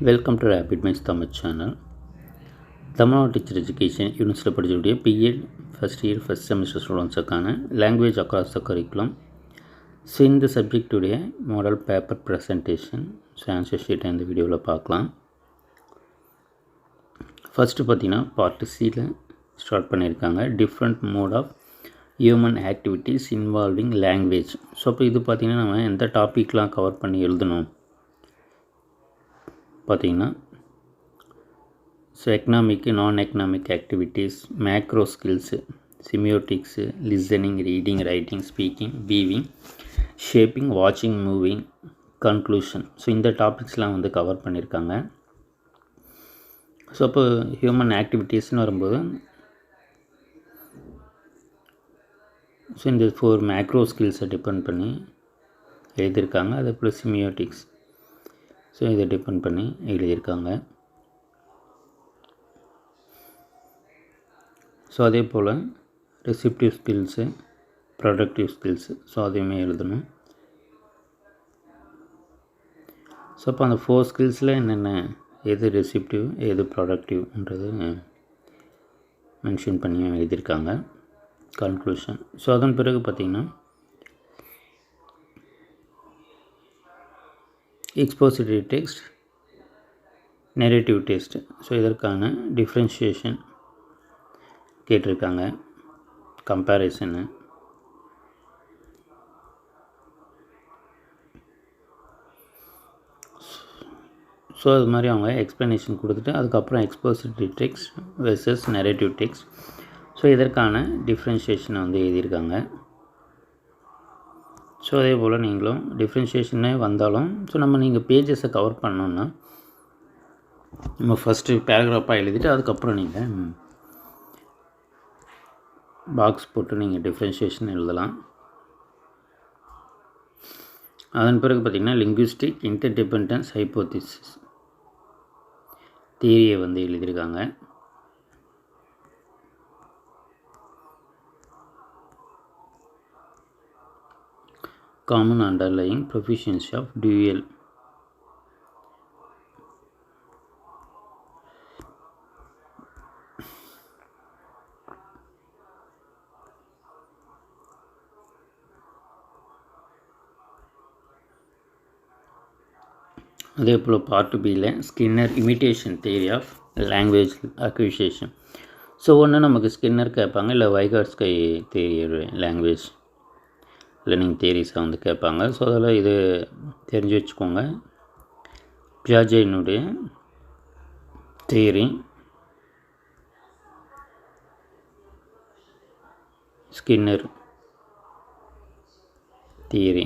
Welcome to rapid minds Tamil channel. Tamil Nadu teacher education யூனிவர்சிட்டியில் படிக்கக்கூடிய B Ed first year first semester ஸ்டூடெண்ட்ஸுக்கான language across the curriculum. So இந்த சப்ஜெக்டுடைய model paper presentation answer ஷீட்டை இந்த வீடியோவில் பார்க்கலாம். ஃபஸ்ட்டு பார்த்திங்கன்னா பார்ட் சியில் ஸ்டார்ட் பண்ணியிருக்காங்க, different mode of human activities involving language. So அப்போ இது பார்த்திங்கன்னா நம்ம எந்த டாப்பிக்லாம் கவர் பண்ணி எழுதணும் பார்த்திங்கன்னா, ஸோ எக்கனாமிக்கு, நான் economic activities, macro skills, semiotics, listening, reading, writing, speaking, viewing, shaping, வாட்சிங், மூவிங், கன்க்ளூஷன். ஸோ இந்த டாபிக்ஸ்லாம் வந்து கவர் பண்ணியிருக்காங்க. ஸோ அப்போ ஹியூமன் ஆக்டிவிட்டீஸ்னு வரும்போது ஸோ இந்த 4 மேக்ரோ ஸ்கில்ஸை டிபெண்ட் பண்ணி எழுதியிருக்காங்க. அது அப்புறம் சிமியோட்டிக்ஸ், ஸோ இதை டிபெண்ட் பண்ணி எழுதியிருக்காங்க. ஸோ அதே போல் receptive skills, productive skills, so அதையுமே எழுதணும். ஸோ அப்போ அந்த 4 ஸ்கில்ஸில் என்னென்ன, எது ரெசிப்டிவ் எது ப்ரொடக்டிவ்ன்றது மென்ஷன் பண்ணி எழுதியிருக்காங்க. கன்க்ளூஷன். ஸோ அதன் பிறகு பார்த்திங்கன்னா expository text, narrative text. So இதற்கான டிஃப்ரென்ஷியேஷன் கேட்டிருக்காங்க, கம்பேரிசனு. ஸோ அது மாதிரி அவங்க எக்ஸ்ப்ளனேஷன் கொடுத்துட்டு அதுக்கப்புறம் expository text versus narrative text. So இதற்கான டிஃப்ரென்ஷியேஷனை வந்து எழுதியிருக்காங்க. ஸோ அதே போல் நீங்களும் டிஃப்ரென்ஷியேஷனே வந்தாலும் நீங்கள் பேஜஸை கவர் பண்ணோன்னா நம்ம ஃபஸ்ட்டு பேராகிராஃபாக எழுதிட்டு அதுக்கப்புறம் நீங்கள் பாக்ஸ் போட்டு நீங்கள் டிஃப்ரென்ஷியேஷன் எழுதலாம். அதன் பிறகு பார்த்திங்கன்னா லிங்குவிஸ்டிக் இன்டர்டிபெண்டன்ஸ் ஹைப்போதிசிஸ் தியரியை வந்து எழுதியிருக்காங்க. Common underlying proficiency of dual. அதே போல் பார்ட் பியில் Skinner imitation theory of language acquisition. So ஒன்று நமக்கு ஸ்கின்னர் கேட்பாங்க, இல்லை வைகாட்ஸ்கை தியரி லாங்குவேஜ் லேர்னிங் தியரிஸை வந்து கேட்பாங்க. ஸோ அதில் இது தெரிஞ்சு வச்சுக்கோங்க. பியாஜேனுடைய தியரி, ஸ்கின்னர் தியரி.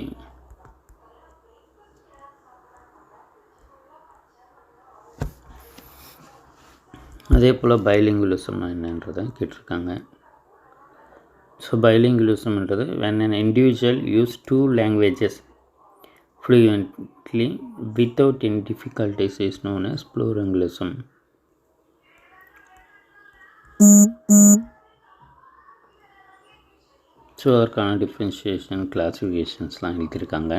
அதே போல் பைலிங்குலிசம்னா என்னன்றதை கேட்டிருக்காங்க. ஸோ பைலிங்குலிசம்ன்றது when an individual use 2 languages fluently without any difficulties is known as plurilingualism. So அதற்கான டிஃப்ரென்ஷியேஷன் கிளாஸிஃபிகேஷன்ஸ்லாம் எழுதியிருக்காங்க.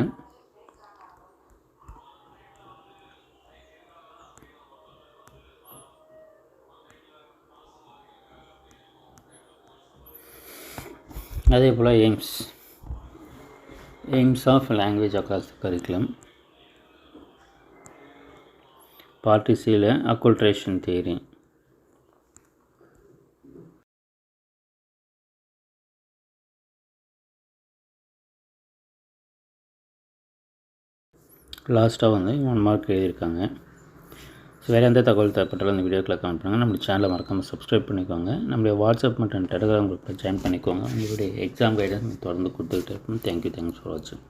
அதே போல் aims of language across the curriculum. Part சியில் அக்குல்ட்ரேஷன் தியரி. லாஸ்ட்டாக வந்து 1 மார்க் எழுதியிருக்காங்க. ஸோ வேறு எந்த தகவல் தேவைப்பட்டாலும் இந்த வீடியோக்கில் கமெண்ட் பண்ணுங்கள். நம்மளுடைய சேனலை மறக்காமல் சப்ஸ்கிரைப் பண்ணிக்கோங்க. நம்மளுடைய வாட்ஸ்அப் மற்றும் டெலிகிராம் குரூப்பில் ஜாயின் பண்ணிக்கோங்க. உங்களுடைய எக்ஸாம் கைடன்ஸ் தொடர்ந்து கொடுத்துக்கிட்டே இருப்போம். தேங்க்யூ ஃபார் வாட்சிங்.